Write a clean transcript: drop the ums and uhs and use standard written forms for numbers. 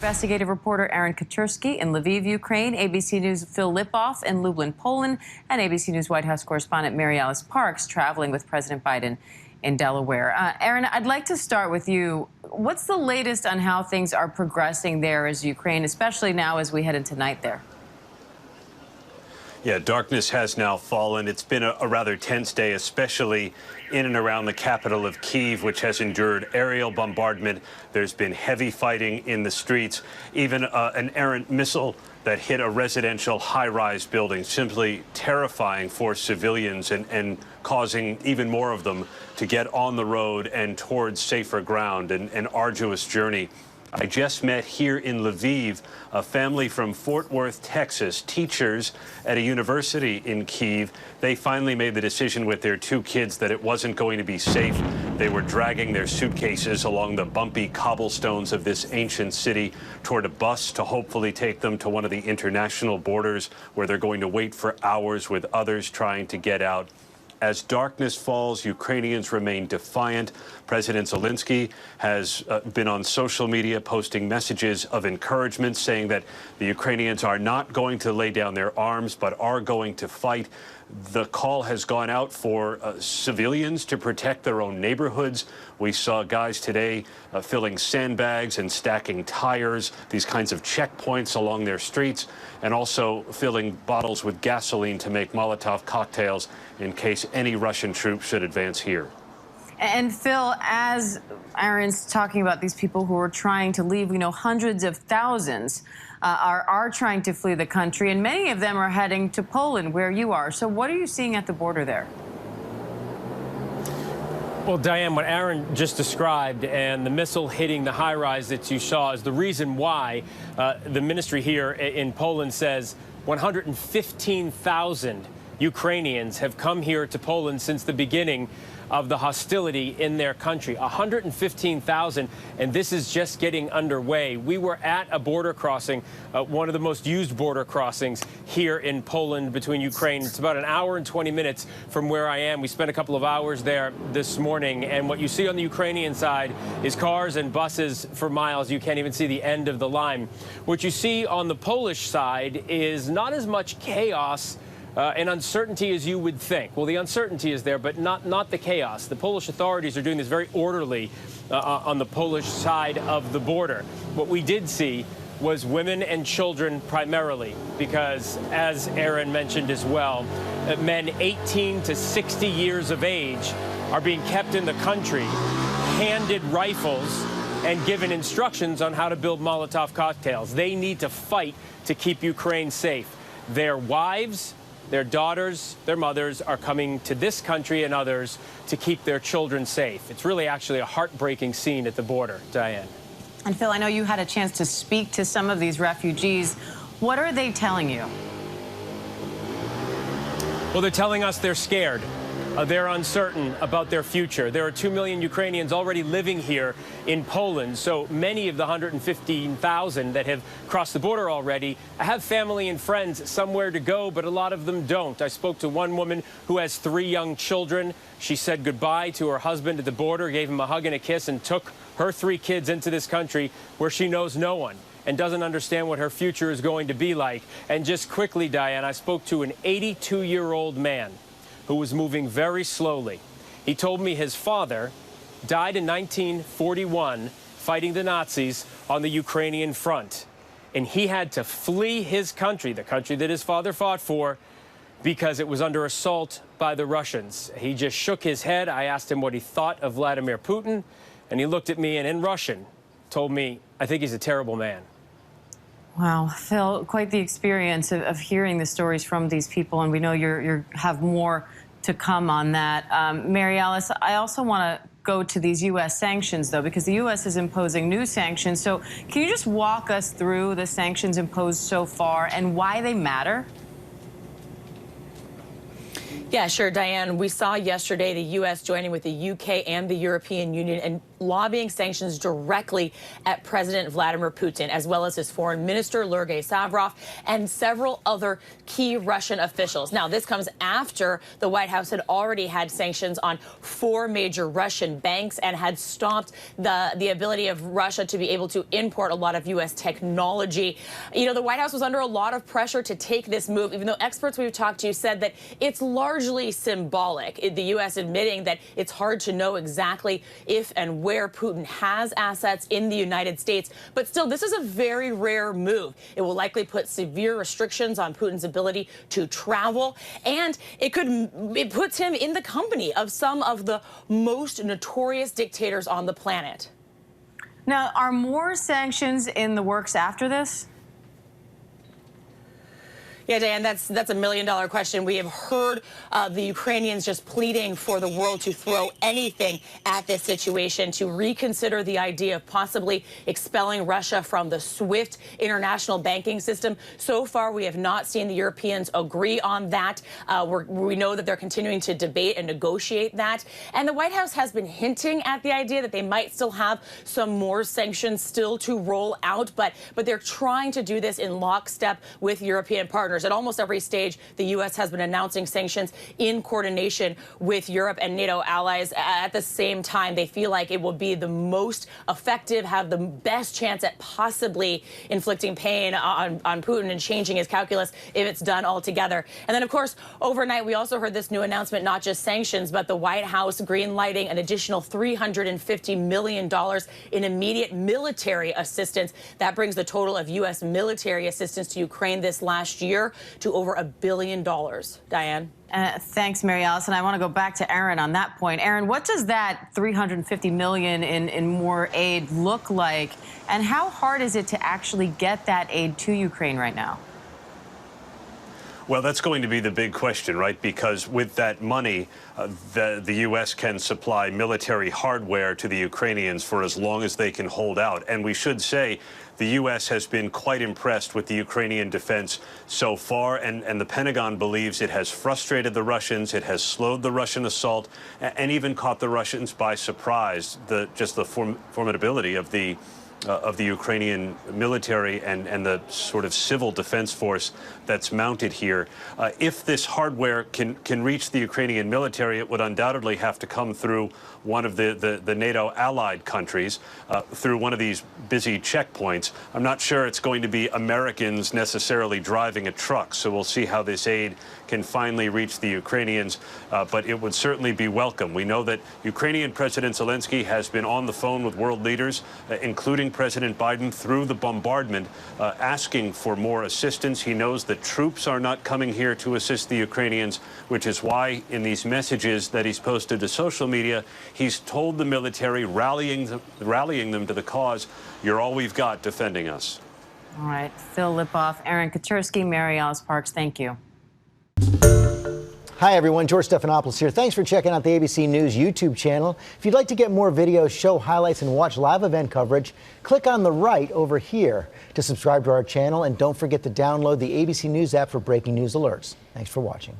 Investigative reporter Aaron Kaczynski in Lviv, Ukraine, ABC News' Phil Lipoff in Lublin, Poland, and ABC News White House correspondent Mary Alice Parks traveling with President Biden in Delaware. Aaron, I'd like to start with you. What's the latest on how things are progressing there as Ukraine, especially now as we head into night there? Yeah, darkness has now fallen. It's been a rather tense day, especially in and around the capital of Kyiv, which has endured aerial bombardment. There's been heavy fighting in the streets, even an errant missile that hit a residential high-rise building, simply terrifying for civilians and causing even more of them to get on the road and towards safer ground, an arduous journey. I just met here in Lviv a family from Fort Worth, Texas, teachers at a university in Kyiv. They finally made the decision with their two kids that it wasn't going to be safe. They were dragging their suitcases along the bumpy cobblestones of this ancient city toward a bus to hopefully take them to one of the international borders where they're going to wait for hours with others trying to get out. As darkness falls, Ukrainians remain defiant. President Zelensky has been on social media posting messages of encouragement, saying that the Ukrainians are not going to lay down their arms, but are going to fight. The call has gone out for civilians to protect their own neighborhoods. We saw guys today filling sandbags and stacking tires, these kinds of checkpoints along their streets, and also filling bottles with gasoline to make Molotov cocktails in case any Russian troops should advance here. And Phil, as Aaron's talking about these people who are trying to leave, we know hundreds of thousands are trying to flee the country, and many of them are heading to Poland, where you are. So what are you seeing at the border there? Well, Diane, what Aaron just described and the missile hitting the high-rise that you saw is the reason why the ministry here in Poland says 115,000 Ukrainians have come here to Poland since the beginning of the hostility in their country. 115,000, and this is just getting underway. We were at a border crossing, one of the most used border crossings here in Poland between Ukraine. It's about an hour and 20 minutes from where I am. We spent a couple of hours there this morning, and what you see on the Ukrainian side is cars and buses for miles. You can't even see the end of the line. What you see on the Polish side is not as much chaos and uncertainty as you would think. Well, the uncertainty is there, but not the chaos. The Polish authorities are doing this very orderly on the Polish side of the border. What we did see was women and children primarily, because, as Aaron mentioned as well, men 18 to 60 years of age are being kept in the country, handed rifles, and given instructions on how to build Molotov cocktails. They need to fight to keep Ukraine safe. Their wives, their daughters, their mothers are coming to this country and others to keep their children safe. It's really actually a heartbreaking scene at the border, Diane. And Phil, I know you had a chance to speak to some of these refugees. What are they telling you? Well, they're telling us they're scared. They're uncertain about their future. There are 2 million Ukrainians already living here in Poland, so many of the 115,000 that have crossed the border already have family and friends somewhere to go, but a lot of them don't. I spoke to one woman who has 3 young children. She said goodbye to her husband at the border, gave him a hug and a kiss, and took her 3 kids into this country where she knows no one and doesn't understand what her future is going to be like. And just quickly, Diane, I spoke to an 82-year-old man who was moving very slowly. He told me his father died in 1941 fighting the Nazis on the Ukrainian front. And he had to flee his country, the country that his father fought for, because it was under assault by the Russians. He just shook his head. I asked him what he thought of Vladimir Putin, and he looked at me and in Russian told me, "I think he's a terrible man." Wow, Phil, quite the experience of hearing the stories from these people, and we know you have more to come on that. Mary Alice, I also want to go to these U.S. sanctions, though, because the U.S. is imposing new sanctions. So can you just walk us through the sanctions imposed so far and why they matter? Yeah, sure, Diane. We saw yesterday the U.S. joining with the U.K. and the European Union and lobbying sanctions directly at President Vladimir Putin, as well as his foreign minister, Sergei Lavrov, and several other key Russian officials. Now, this comes after the White House had already had sanctions on 4 major Russian banks and had stopped the ability of Russia to be able to import a lot of U.S. technology. You know, the White House was under a lot of pressure to take this move, even though experts we've talked to said that it's largely symbolic. The U.S. admitting that it's hard to know exactly if and where Putin has assets in the United States. But still, this is a very rare move. It will likely put severe restrictions on Putin's ability to travel, and it puts him in the company of some of the most notorious dictators on the planet. Now, are more sanctions in the works after this? Yeah, Diane, that's a $1 million question. We have heard the Ukrainians just pleading for the world to throw anything at this situation, to reconsider the idea of possibly expelling Russia from the SWIFT international banking system. So far, we have not seen the Europeans agree on that. We know that they're continuing to debate and negotiate that. And the White House has been hinting at the idea that they might still have some more sanctions still to roll out, but they're trying to do this in lockstep with European partners. At almost every stage, the U.S. has been announcing sanctions in coordination with Europe and NATO allies. At the same time, they feel like it will be the most effective, have the best chance at possibly inflicting pain on Putin and changing his calculus if it's done all together. And then, of course, overnight, we also heard this new announcement, not just sanctions, but the White House green-lighting an additional $350 million in immediate military assistance. That brings the total of U.S. military assistance to Ukraine this last year to over $1 billion. Diane? Thanks, Mary Alice. And I want to go back to Aaron on that point. Aaron, what does that $350 million in more aid look like? And how hard is it to actually get that aid to Ukraine right now? Well, that's going to be the big question, right? Because with that money, the U.S. can supply military hardware to the Ukrainians for as long as they can hold out. And we should say the U.S. has been quite impressed with the Ukrainian defense so far, and the Pentagon believes it has frustrated the Russians, it has slowed the Russian assault, and even caught the Russians by surprise. Just the formidability of the Ukrainian military and the sort of civil defense force that's mounted here. If this hardware can reach the Ukrainian military, it would undoubtedly have to come through one of the NATO allied countries, through one of these busy checkpoints. I'm not sure it's going to be Americans necessarily driving a truck, so we'll see how this aid can finally reach the Ukrainians, but it would certainly be welcome. We know that Ukrainian President Zelensky has been on the phone with world leaders, including President Biden, through the bombardment, asking for more assistance. He knows that troops are not coming here to assist the Ukrainians, which is why in these messages that he's posted to social media, he's told the military, rallying them to the cause, you're all we've got defending us. All right, Phil Lipoff, Aaron Katersky, Mary Alice Parks, thank you. Hi, everyone. George Stephanopoulos here. Thanks for checking out the ABC News YouTube channel. If you'd like to get more videos, show highlights, and watch live event coverage, click on the right over here to subscribe to our channel. And don't forget to download the ABC News app for breaking news alerts. Thanks for watching.